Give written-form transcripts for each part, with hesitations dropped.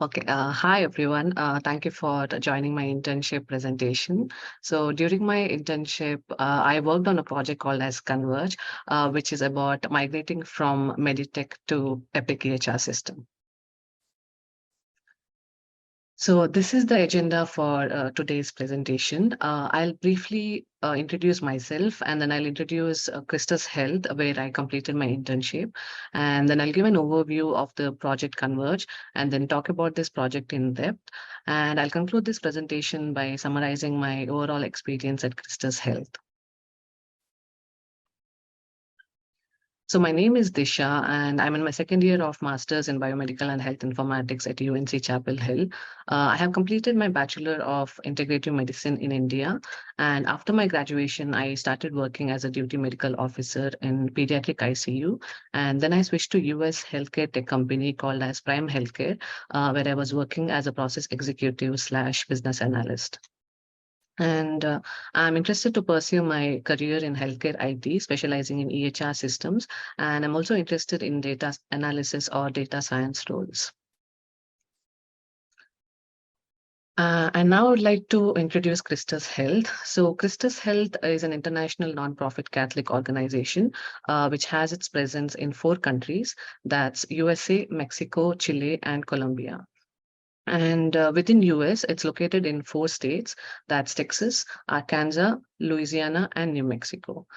Okay. Hi, everyone. Thank you for joining my internship presentation. So during my internship, I worked on a project called as CONVERGE, which is about migrating from Meditech to Epic EHR system. So this is the agenda for today's presentation. I'll briefly introduce myself, and then I'll introduce Christus Health, where I completed my internship. And then I'll give an overview of the project Converge, and then talk about this project in depth. And I'll conclude this presentation by summarizing my overall experience at Christus Health. So my name is Disha, and I'm in my second year of Masters in Biomedical and Health Informatics at UNC Chapel Hill. I have completed my Bachelor of Integrative Medicine in India, and after my graduation, I started working as a duty medical officer in pediatric ICU, and then I switched to US healthcare tech company called as Prime Healthcare, where I was working as a process executive slash business analyst. And I'm interested to pursue my career in healthcare IT, specializing in EHR systems. And I'm also interested in data analysis or data science roles. And now I would like to introduce Christus Health. So Christus Health is an international nonprofit Catholic organization, which has its presence in 4 countries. That's USA, Mexico, Chile, and Colombia. And within US, it's located in 4 states. That's Texas, Arkansas, Louisiana, and New Mexico.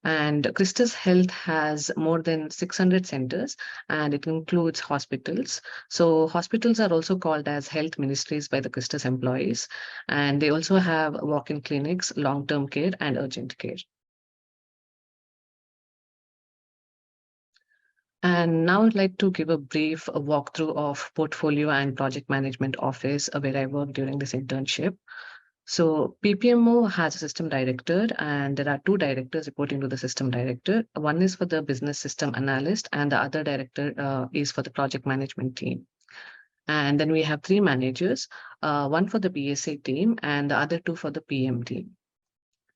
And Christus Health has more than 600 centers, and it includes hospitals. So hospitals are also called as health ministries by the Christus employees. And they also have walk-in clinics, long-term care, and urgent care. And now I'd like to give a brief walkthrough of portfolio and project management office where I worked during this internship. So PPMO has a system director, and there are 2 directors reporting to the system director. One is for the business system analyst, and the other director is for the project management team. And then we have 3 managers, one for the BSA team and the other 2 for the PM team.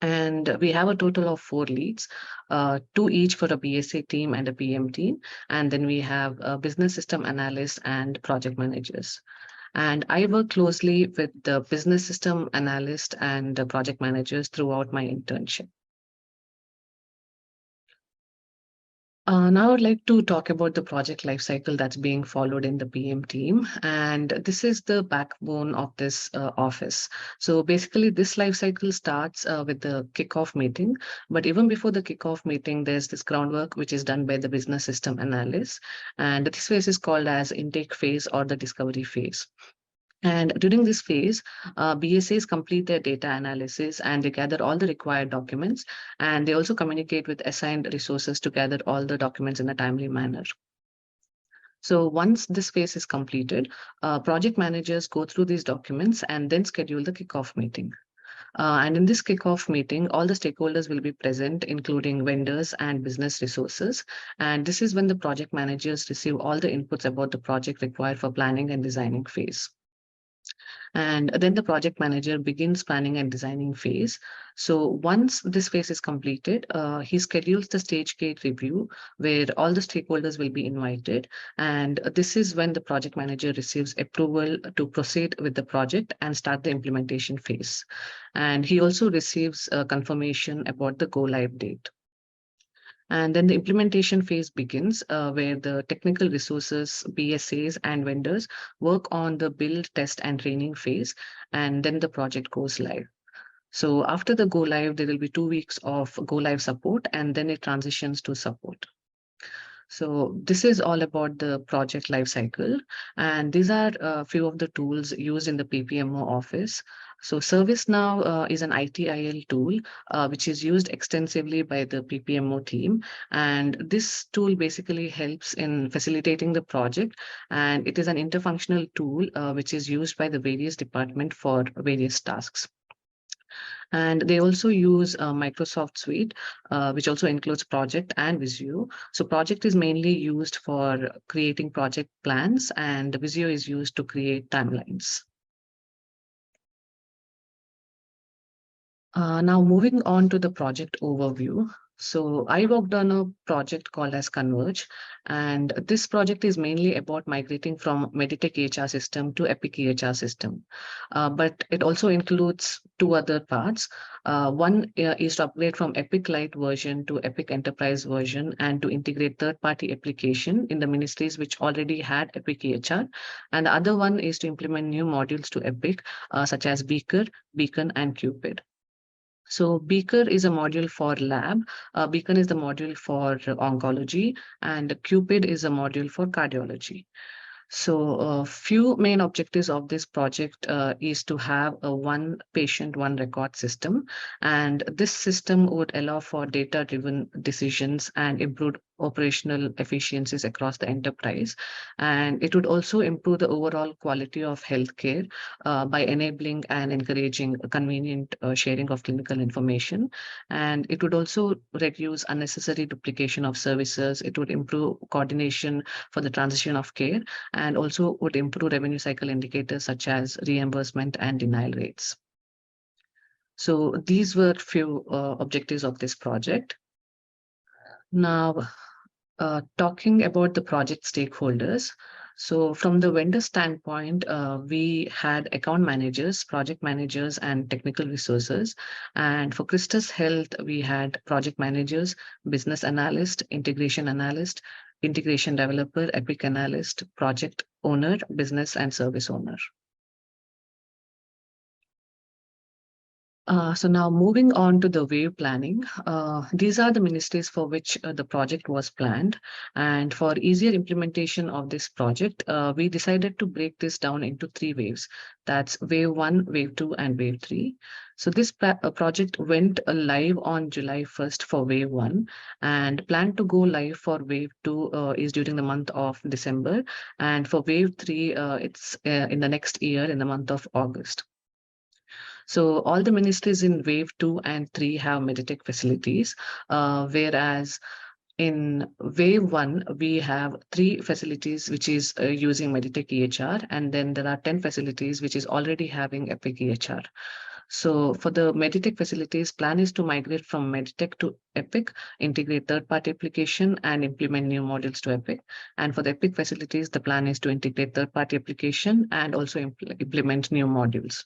And we have a total of 4 leads, 2 each for a BSA team and a PM team. And then we have a business system analyst and project managers. And I work closely with the business system analyst and the project managers throughout my internship. Now I'd like to talk about the project lifecycle that's being followed in the PM team. And this is the backbone of this office. So basically, this lifecycle starts with the kickoff meeting. But even before the kickoff meeting, there's this groundwork which is done by the business system analyst. And this phase is called as intake phase or the discovery phase. And during this phase, BSAs complete their data analysis and they gather all the required documents. And they also communicate with assigned resources to gather all the documents in a timely manner. So once this phase is completed, project managers go through these documents and then schedule the kickoff meeting. And in this kickoff meeting, all the stakeholders will be present, including vendors and business resources. And this is when the project managers receive all the inputs about the project required for planning and designing phase. And then the project manager begins planning and designing phase. So once this phase is completed, he schedules the stage gate review where all the stakeholders will be invited. And this is when the project manager receives approval to proceed with the project and start the implementation phase. And he also receives confirmation about the go live date. And then the implementation phase begins, where the technical resources, BSAs, and vendors work on the build, test, and training phase, and then the project goes live. So after the go live, there will be 2 weeks of go live support, and then it transitions to support. So this is all about the project lifecycle. And these are a few of the tools used in the PPMO office. So ServiceNow is an ITIL tool, which is used extensively by the PPMO team. And this tool basically helps in facilitating the project. And it is an interfunctional tool, which is used by the various departments for various tasks. And they also use Microsoft Suite, which also includes Project and Visio. So Project is mainly used for creating project plans, and Visio is used to create timelines. Now moving on to the project overview. So I worked on a project called as CONVERGE, and this project is mainly about migrating from Meditech EHR system to Epic EHR system. But it also includes two other parts. One is to upgrade from Epic Lite version to Epic Enterprise version and to integrate third-party application in the ministries which already had Epic EHR. And the other one is to implement new modules to Epic, such as Beaker, Beacon, and Cupid. So Beaker is a module for lab, Beacon is the module for oncology, and Cupid is a module for cardiology. So a few main objectives of this project is to have a one patient, one record system. And this system would allow for data-driven decisions and improve operational efficiencies across the enterprise. And it would also improve the overall quality of healthcare by enabling and encouraging a convenient sharing of clinical information. And it would also reduce unnecessary duplication of services. It would improve coordination for the transition of care and also would improve revenue cycle indicators such as reimbursement and denial rates. So these were few objectives of this project. Now, talking about the project stakeholders. So from the vendor standpoint, we had account managers, project managers, and technical resources. And for Christus Health, we had project managers, business analyst, integration developer, Epic analyst, project owner, business and service owner. So now moving on to the wave planning, these are the ministries for which the project was planned. And for easier implementation of this project, we decided to break this down into three waves. That's wave 1, wave 2, and wave 3. So this project went live on July 1st for wave 1, and plan to go live for wave 2 is during the month of December. And for wave 3, it's in the next year in the month of August. So all the ministries in wave 2 and 3 have Meditech facilities, whereas in wave 1, we have 3 facilities which is using Meditech EHR, and then there are 10 facilities which is already having Epic EHR. So for the Meditech facilities, plan is to migrate from Meditech to Epic, integrate third-party application, and implement new modules to Epic. And for the Epic facilities, the plan is to integrate third-party application and also implement new modules.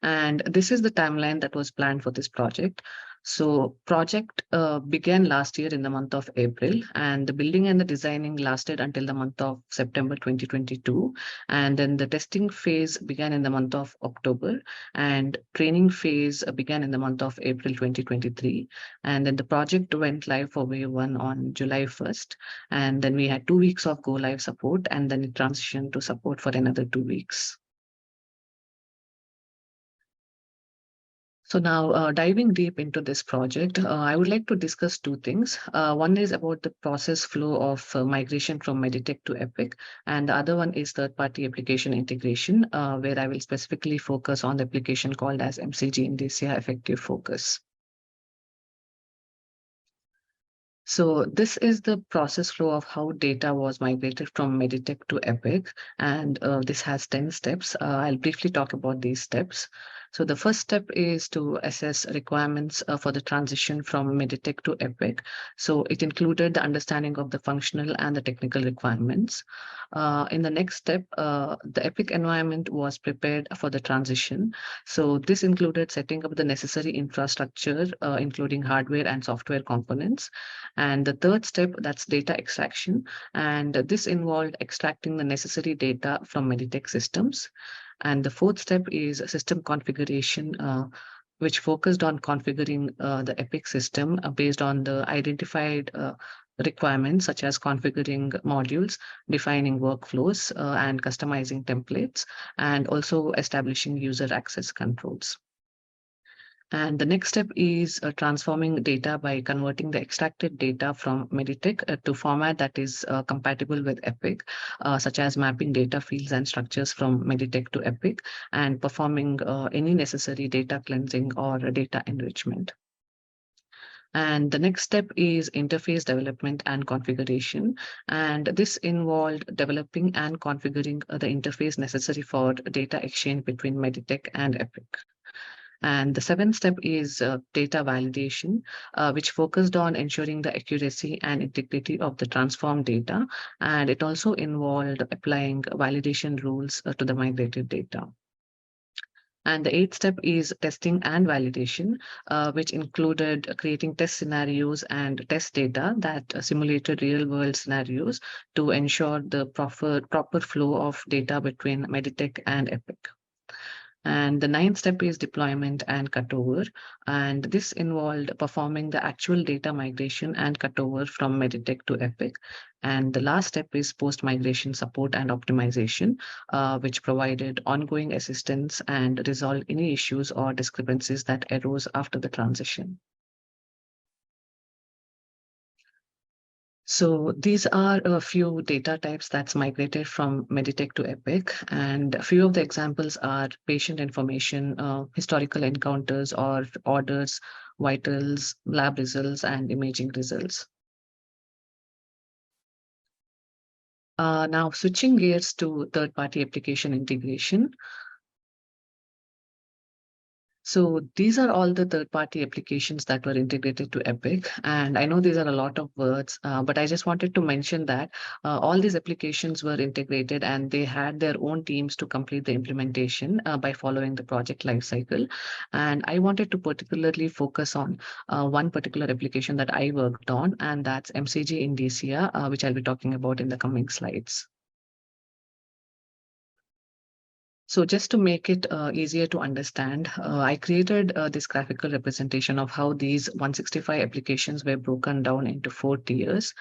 And this is the timeline that was planned for this project. So project began last year in the month of April, and the building and the designing lasted until the month of September 2022. And then the testing phase began in the month of October, and training phase began in the month of April 2023. And then the project went live for wave 1 on July 1st. And then we had 2 weeks of go live support, and then it transitioned to support for another 2 weeks. So now diving deep into this project, I would like to discuss two things. One is about the process flow of migration from Meditech to Epic, and the other one is third-party application integration, where I will specifically focus on the application called as MCG in Disha Effective Focus. So this is the process flow of how data was migrated from Meditech to Epic, and this has 10 steps. I'll briefly talk about these steps. So the first step is to assess requirements for the transition from Meditech to Epic. So it included the understanding of the functional and the technical requirements. In the next step, the Epic environment was prepared for the transition. So this included setting up the necessary infrastructure, including hardware and software components. And the third step, that's data extraction. And this involved extracting the necessary data from Meditech systems. And the fourth step is system configuration, which focused on configuring the Epic system based on the identified requirements, such as configuring modules, defining workflows, and customizing templates, and also establishing user access controls. And the next step is transforming data by converting the extracted data from Meditech to format that is compatible with Epic, such as mapping data fields and structures from Meditech to Epic, and performing any necessary data cleansing or data enrichment. And the next step is interface development and configuration. And this involved developing and configuring the interface necessary for data exchange between Meditech and Epic. And the seventh step is data validation, which focused on ensuring the accuracy and integrity of the transformed data. And it also involved applying validation rules to the migrated data. And the eighth step is testing and validation, which included creating test scenarios and test data that simulated real world scenarios to ensure the proper flow of data between Meditech and Epic. And the ninth step is deployment and cutover. And this involved performing the actual data migration and cutover from Meditech to Epic. And the last step is post migration support and optimization, which provided ongoing assistance and resolved any issues or discrepancies that arose after the transition. So these are a few data types that's migrated from Meditech to Epic, and a few of the examples are patient information, historical encounters or orders, vitals, lab results, and imaging results. Now switching gears to third-party application integration. So these are all the third-party applications that were integrated to Epic. And I know these are a lot of words, but I just wanted to mention that all these applications were integrated and they had their own teams to complete the implementation by following the project lifecycle. And I wanted to particularly focus on one particular application that I worked on, and that's MCG Indicia, which I'll be talking about in the coming slides. So just to make it easier to understand, I created this graphical representation of how these 165 applications were broken down into 4 tiers.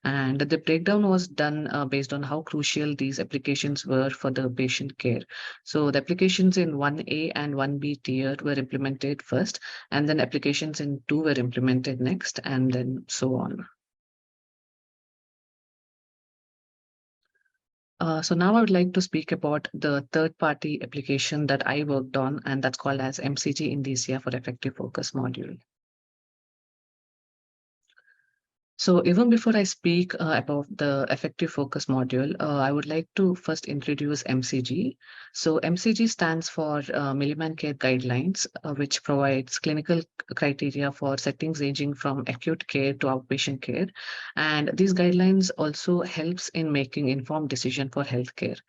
And the breakdown was done based on how crucial these applications were for the patient care. So the applications in 1A and 1B tier were implemented first, and then applications in 2 were implemented next, and then so on. So now I would like to speak about the third-party application that I worked on, and that's called as MCG Indicia for Effective Focus module. So even before I speak about the effective focus module, I would like to first introduce MCG. So MCG stands for Milliman Care Guidelines, which provides clinical criteria for settings ranging from acute care to outpatient care. And these guidelines also helps in making informed decision for healthcare.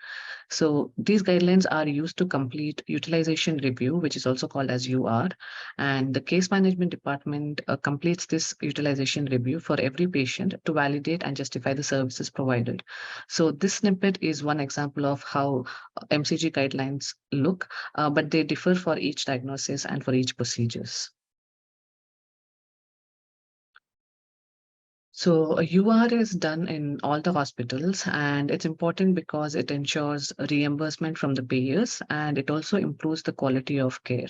So these guidelines are used to complete utilization review, which is also called as UR, and the case management department completes this utilization review for every patient to validate and justify the services provided. So this snippet is one example of how MCG guidelines look, but they differ for each diagnosis and for each procedures. So a UR is done in all the hospitals, and it's important because it ensures reimbursement from the payers and it also improves the quality of care.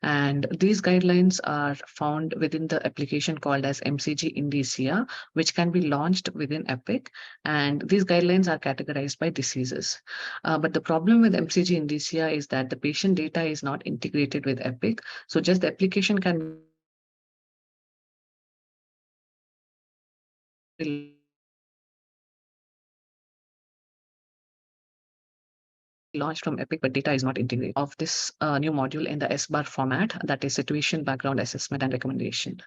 And these guidelines are found within the application called as MCG Indicia, which can be launched within Epic. And these guidelines are categorized by diseases. But the problem with MCG Indicia is that the patient data is not integrated with Epic. So just the application can be launched from Epic, but data is not integrated. Of this new module in the SBAR format, that is situation, background assessment, and recommendation.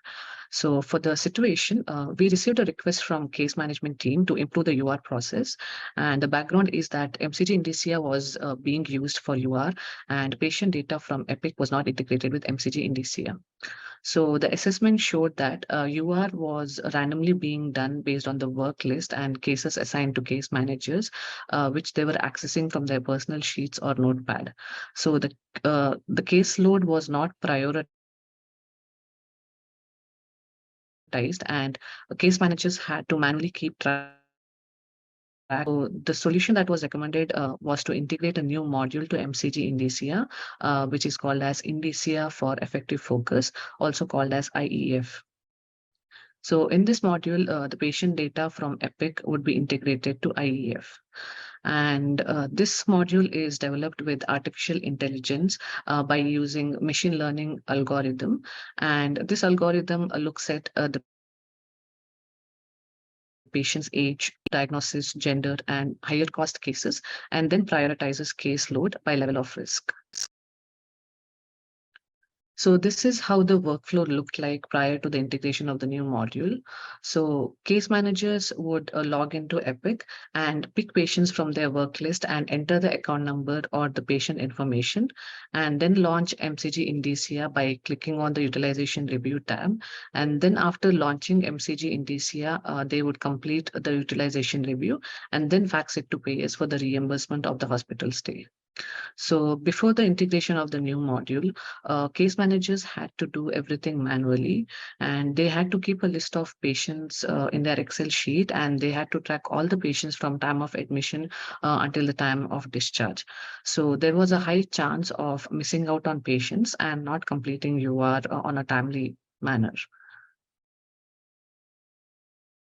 So for the situation, we received a request from case management team to improve the UR process. And the background is that MCG Indicia was being used for UR and patient data from Epic was not integrated with MCG Indicia. So the assessment showed that UR was randomly being done based on the work list and cases assigned to case managers, which they were accessing from their personal sheets or notepad. So the caseload was not prioritized, and case managers had to manually keep track. So the solution that was recommended was to integrate a new module to MCG Indicia, which is called as Indicia for Effective Focus, also called as IEF. So in this module, the patient data from Epic would be integrated to IEF. And this module is developed with artificial intelligence by using machine learning algorithm. And this algorithm looks at the patient's age, diagnosis, gender, and higher cost cases, and then prioritizes caseload by level of risk. So this is how the workflow looked like prior to the integration of the new module. So case managers would log into Epic and pick patients from their work list and enter the account number or the patient information, and then launch MCG Indicia by clicking on the utilization review tab. And then after launching MCG Indicia, they would complete the utilization review and then fax it to payers for the reimbursement of the hospital stay. So before the integration of the new module, case managers had to do everything manually, and they had to keep a list of patients in their Excel sheet, and they had to track all the patients from time of admission until the time of discharge. So there was a high chance of missing out on patients and not completing UR on a timely manner.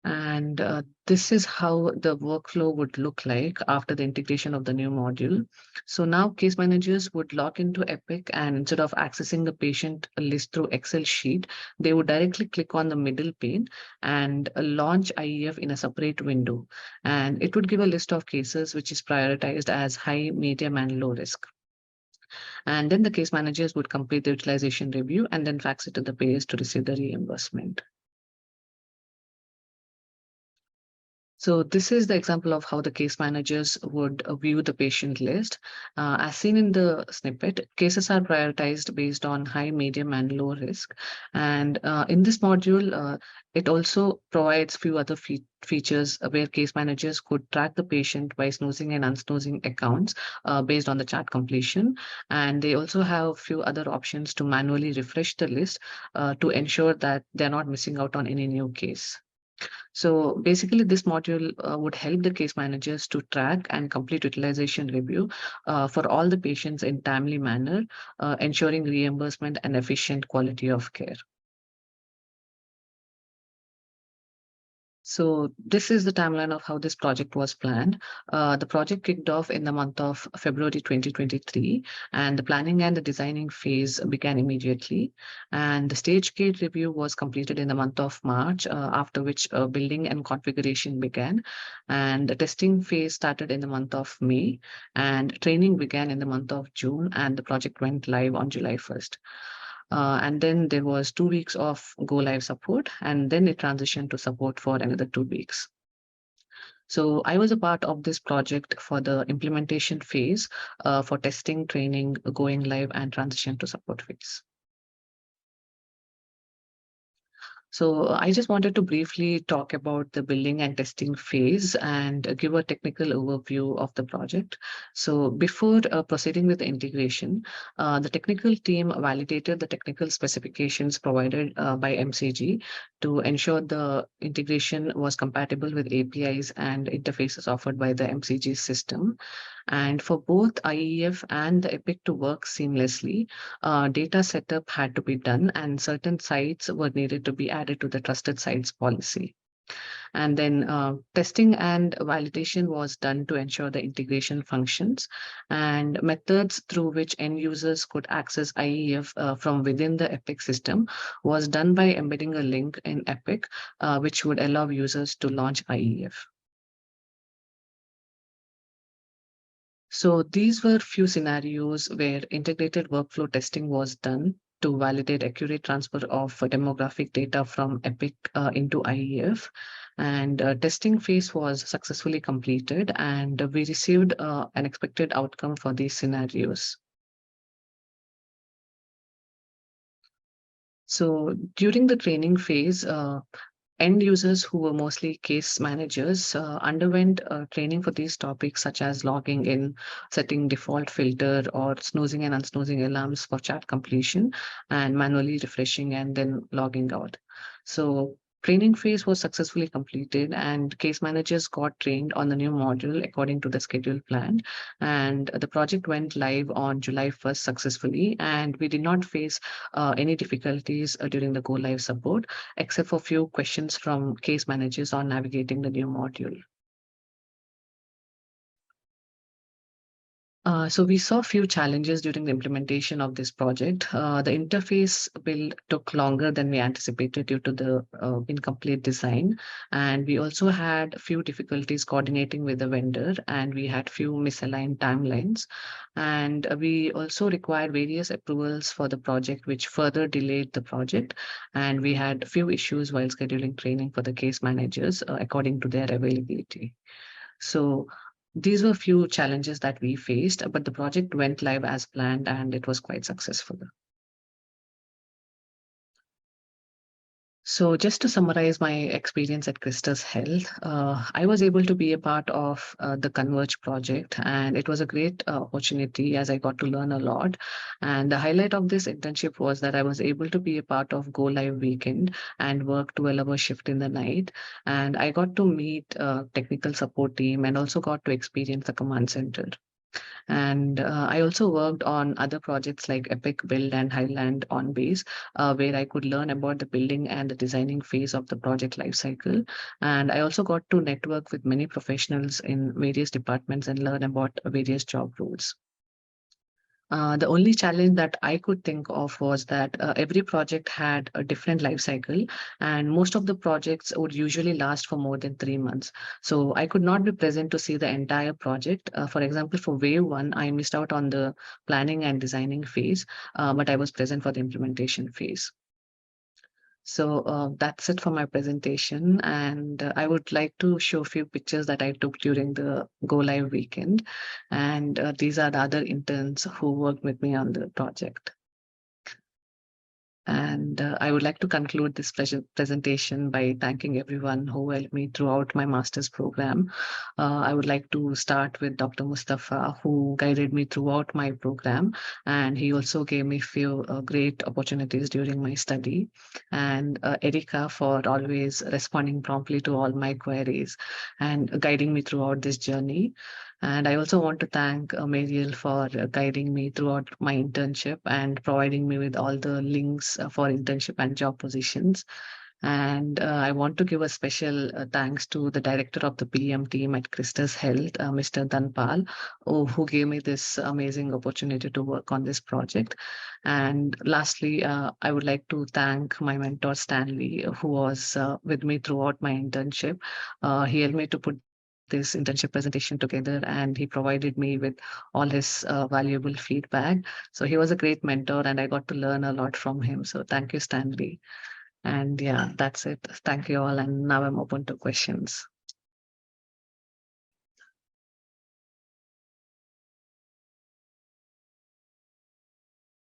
And this is how the workflow would look like after the integration of the new module. So now case managers would log into Epic, and instead of accessing the patient list through Excel sheet, they would directly click on the middle pane and launch IEF in a separate window. And it would give a list of cases which is prioritized as high, medium, and low risk. And then the case managers would complete the utilization review and then fax it to the payers to receive the reimbursement. So this is the example of how the case managers would view the patient list. As seen in the snippet, cases are prioritized based on high, medium, and low risk. And in this module, it also provides few other features where case managers could track the patient by snoozing and unsnoozing accounts based on the chart completion. And they also have few other options to manually refresh the list to ensure that they're not missing out on any new case. So basically, this module would help the case managers to track and complete utilization review for all the patients in timely manner, ensuring reimbursement and efficient quality of care. So this is the timeline of how this project was planned. The project kicked off in the month of February 2023, and the planning and the designing phase began immediately. And the stage gate review was completed in the month of March, after which building and configuration began. And the testing phase started in the month of May, and training began in the month of June, and the project went live on July 1st. And then there was 2 weeks of go live support, and then it transitioned to support for another 2 weeks. So I was a part of this project for the implementation phase, for testing, training, going live, and transition to support phase. So I just wanted to briefly talk about the building and testing phase and give a technical overview of the project. So before proceeding with the integration, the technical team validated the technical specifications provided by MCG to ensure the integration was compatible with APIs and interfaces offered by the MCG system. And for both IEF and the Epic to work seamlessly, data setup had to be done, and certain sites were needed to be added to the trusted sites policy. And then testing and validation was done to ensure the integration functions, and methods through which end users could access IEF from within the Epic system was done by embedding a link in Epic, which would allow users to launch IEF. So these were few scenarios where integrated workflow testing was done to validate accurate transfer of demographic data from Epic into IEF. And testing phase was successfully completed, and we received an expected outcome for these scenarios. So during the training phase, end users who were mostly case managers underwent training for these topics such as logging in, setting default filter, or snoozing and unsnoozing alarms for chat completion, and manually refreshing and then logging out. So training phase was successfully completed, and case managers got trained on the new module according to the schedule planned. And the project went live on July 1st successfully, and we did not face any difficulties during the go live support, except for few questions from case managers on navigating the new module. So we saw a few challenges during the implementation of this project. The interface build took longer than we anticipated due to the incomplete design, and we also had a few difficulties coordinating with the vendor, and we had few misaligned timelines, and we also required various approvals for the project, which further delayed the project, and we had few issues while scheduling training for the case managers according to their availability. So these were few challenges that we faced, but the project went live as planned and it was quite successful. So just to summarize my experience at Christus Health, I was able to be a part of the Converge project, and it was a great opportunity as I got to learn a lot. And the highlight of this internship was that I was able to be a part of Go Live weekend and work 12-hour shift in the night. And I got to meet technical support team and also got to experience the command center. And I also worked on other projects like Epic Build and Highland on Base, where I could learn about the building and the designing phase of the project lifecycle. And I also got to network with many professionals in various departments and learn about various job roles. The only challenge that I could think of was that every project had a different life cycle, and most of the projects would usually last for more than 3 months. So I could not be present to see the entire project. For example, for Wave 1, I missed out on the planning and designing phase, but I was present for the implementation phase. So that's it for my presentation. And I would like to show a few pictures that I took during the Go Live weekend. And these are the other interns who worked with me on the project. And I would like to conclude this presentation by thanking everyone who helped me throughout my master's program. I would like to start with Dr. Mustafa, who guided me throughout my program, and he also gave me few great opportunities during my study. And Erika for always responding promptly to all my queries and guiding me throughout this journey. And I also want to thank Mariel for guiding me throughout my internship and providing me with all the links for internship and job positions. And I want to give a special thanks to the director of the PM team at Christus Health, Mr. Danpal, who gave me this amazing opportunity to work on this project. And lastly, I would like to thank my mentor, Stanley, who was with me throughout my internship. He helped me to put this internship presentation together, and he provided me with all his valuable feedback. So he was a great mentor and I got to learn a lot from him. So thank you, Stanley. And yeah, that's it. Thank you all. And now I'm open to questions.